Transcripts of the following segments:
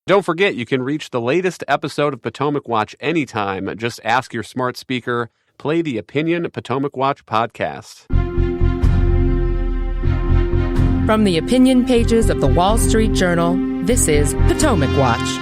Don't forget, you can reach the latest episode of Potomac Watch anytime. Just ask your smart speaker, play the Opinion Potomac Watch podcast. From the opinion pages of the Wall Street Journal, this is Potomac Watch.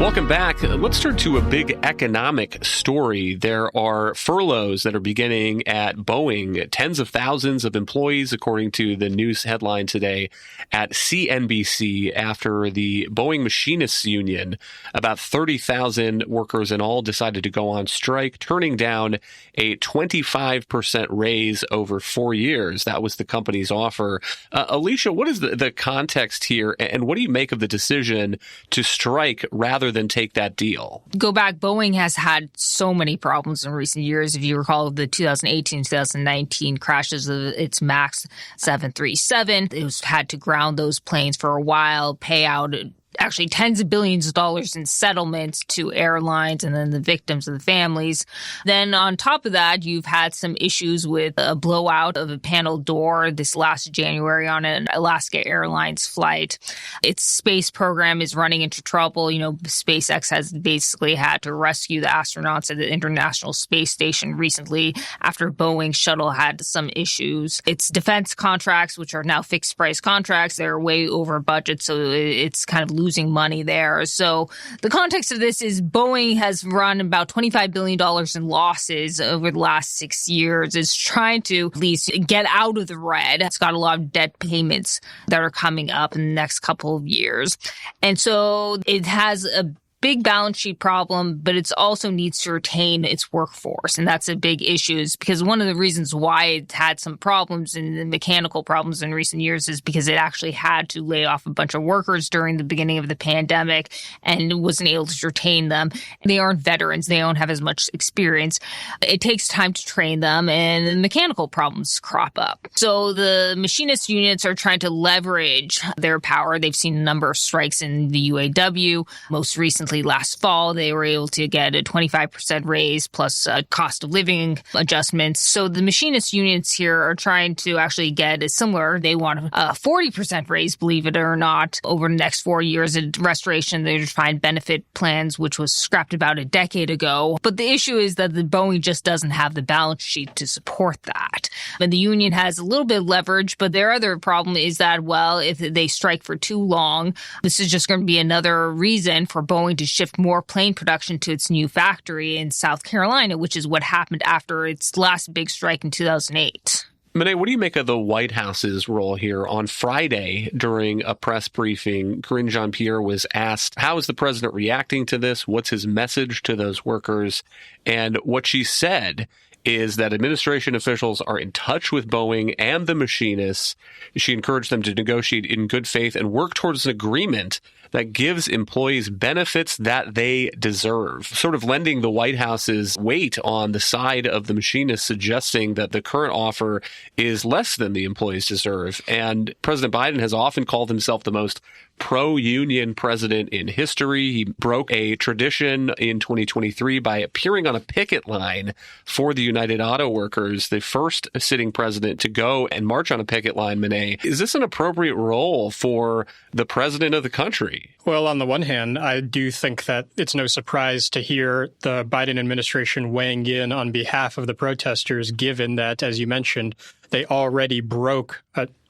Welcome back. Let's turn to a big economic story. There are furloughs that are beginning at Boeing. Tens of thousands of employees, according to the news headline today at CNBC, after the Boeing Machinists Union, about 30,000 workers in all decided to go on strike, turning down a 25% raise over 4 years. That was the company's offer. Alicia, what is the context here, and what do you make of the decision to strike rather than take that deal? Go back, Boeing has had so many problems in recent years. If you recall the 2018-2019 crashes of its MAX 737, it had to ground those planes for a while, pay out actually tens of billions of dollars in settlements to airlines and then the victims and the families. Then on top of that, you've had some issues with a blowout of a panel door this last January on an Alaska Airlines flight. Its space program is running into trouble. You know, SpaceX has basically had to rescue the astronauts at the International Space Station recently after Boeing's shuttle had some issues. Its defense contracts, which are now fixed price contracts, they're way over budget, so it's kind of losing money there. So the context of this is Boeing has run about $25 billion in losses over the last 6 years. It's trying to at least get out of the red. It's got a lot of debt payments that are coming up in the next couple of years. And so it has a big balance sheet problem, but it also needs to retain its workforce. And that's a big issue, is because one of the reasons why it had some problems and the mechanical problems in recent years is because it actually had to lay off a bunch of workers during the beginning of the pandemic and wasn't able to retain them. They aren't veterans. They don't have as much experience. It takes time to train them, and the mechanical problems crop up. So the machinist units are trying to leverage their power. They've seen a number of strikes in the UAW. Most recently, last fall, they were able to get a 25% raise plus cost of living adjustments. So the machinist unions here are trying to actually get a similar. They want a 40% raise, believe it or not, over the next 4 years. A restoration of their defined benefit plans, which was scrapped about a decade ago. But the issue is that the Boeing just doesn't have the balance sheet to support that. And the union has a little bit of leverage, but their other problem is that, well, if they strike for too long, this is just going to be another reason for Boeing to shift more plane production to its new factory in South Carolina, which is what happened after its last big strike in 2008. Monet, what do you make of the White House's role here? On Friday, during a press briefing, Karine Jean-Pierre was asked, how is the president reacting to this? What's his message to those workers? And what she said is that administration officials are in touch with Boeing and the machinists. She encouraged them to negotiate in good faith and work towards an agreement that gives employees benefits that they deserve, sort of lending the White House's weight on the side of the machinists, suggesting that the current offer is less than the employees deserve. And President Biden has often called himself the most pro-union president in history. He broke a tradition in 2023 by appearing on a picket line for the United Auto Workers, the first sitting president to go and march on a picket line, Monet. Is this an appropriate role for the president of the country? Well, on the one hand, I do think that it's no surprise to hear the Biden administration weighing in on behalf of the protesters, given that, as you mentioned, they already broke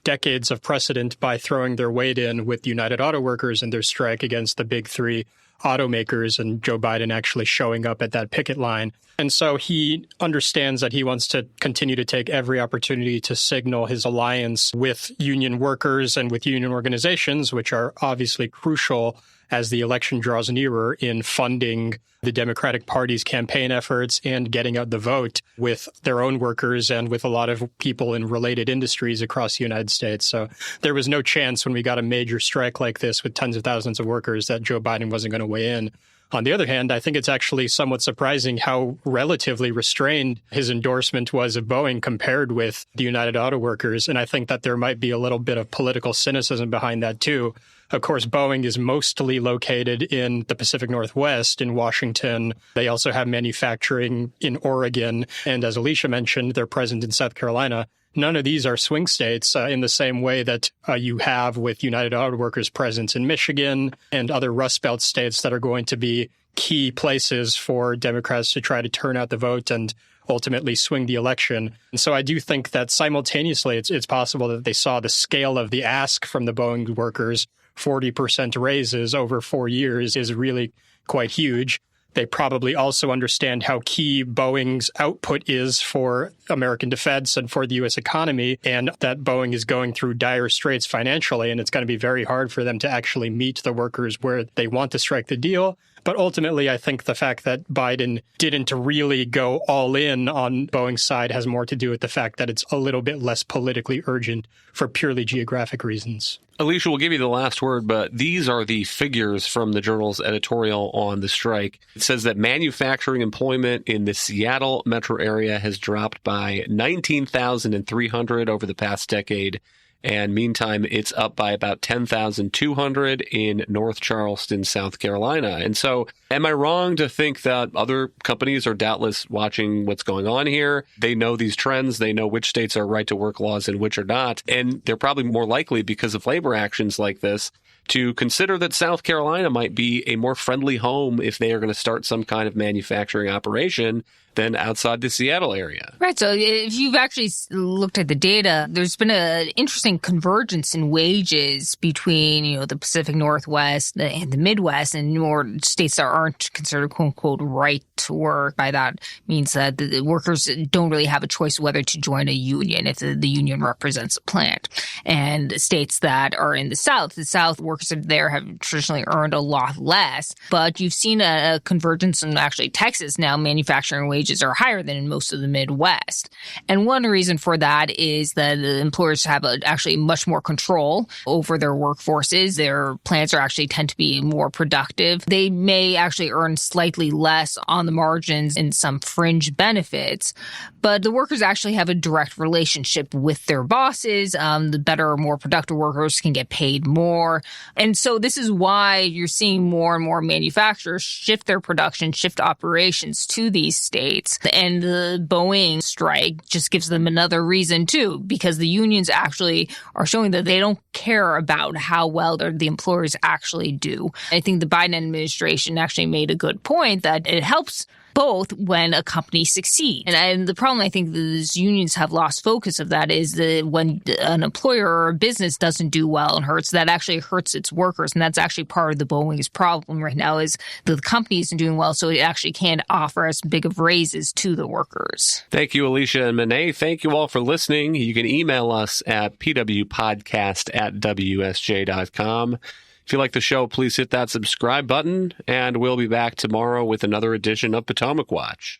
decades of precedent by throwing their weight in with United Auto Workers and their strike against the big three automakers, and Joe Biden actually showing up at that picket line. And so he understands that he wants to continue to take every opportunity to signal his alliance with union workers and with union organizations, which are obviously crucial as the election draws nearer in funding the Democratic Party's campaign efforts and getting out the vote with their own workers and with a lot of people in related industries across the United States. So there was no chance when we got a major strike like this with tens of thousands of workers that Joe Biden wasn't going to weigh in. On the other hand, I think it's actually somewhat surprising how relatively restrained his endorsement was of Boeing compared with the United Auto Workers. And I think that there might be a little bit of political cynicism behind that, too. Of course, Boeing is mostly located in the Pacific Northwest, in Washington. They also have manufacturing in Oregon. And as Alicia mentioned, they're present in South Carolina. none of these are swing states in the same way that you have with United Auto Workers' presence in Michigan and other Rust Belt states that are going to be key places for Democrats to try to turn out the vote and ultimately swing the election. And so I do think that simultaneously it's possible that they saw the scale of the ask from the Boeing workers. 40% raises over 4 years is really quite huge. They probably also understand how key Boeing's output is for American defense and for the U.S. economy, and that Boeing is going through dire straits financially, and it's going to be very hard for them to actually meet the workers where they want to strike the deal. But ultimately, I think the fact that Biden didn't really go all in on Boeing's side has more to do with the fact that it's a little bit less politically urgent for purely geographic reasons. Alicia, we'll give you the last word, but these are the figures from the Journal's editorial on the strike. It says that manufacturing employment in the Seattle metro area has dropped by 19,300 over the past decade. And meantime, it's up by about 10,200 in North Charleston, South Carolina. And so am I wrong to think that other companies are doubtless watching what's going on here? They know these trends. They know which states are right to work laws and which are not. And they're probably more likely, because of labor actions like this, to consider that South Carolina might be a more friendly home if they are going to start some kind of manufacturing operation than outside the Seattle area. Right. So if you've actually looked at the data, there's been an interesting convergence in wages between, the Pacific Northwest and the Midwest and more states that aren't considered, quote unquote, right to work. By that means that the workers don't really have a choice whether to join a union if the union represents a plant. And states that are in the South workers there have traditionally earned a lot less. But you've seen a convergence in actually Texas now. Manufacturing wages are higher than in most of the Midwest. And one reason for that is that the employers have actually much more control over their workforces. Their plants actually tend to be more productive. They may actually earn slightly less on the margins in some fringe benefits, but the workers actually have a direct relationship with their bosses. The better, more productive workers can get paid more. And so this is why you're seeing more and more manufacturers shift their production, shift operations to these states. And the Boeing strike just gives them another reason, too, because the unions actually are showing that they don't care about how well the employers actually do. I think the Biden administration actually made a good point that it helps both when a company succeeds. And the problem I think these unions have lost focus of that is that when an employer or a business doesn't do well and hurts, that actually hurts its workers. And that's actually part of the Boeing's problem right now is the company isn't doing well, so it actually can't offer as big of raises to the workers. Thank you, Alicia and Monet. Thank you all for listening. You can email us at pwpodcast@wsj.com. If you like the show, please hit that subscribe button, and we'll be back tomorrow with another edition of Potomac Watch.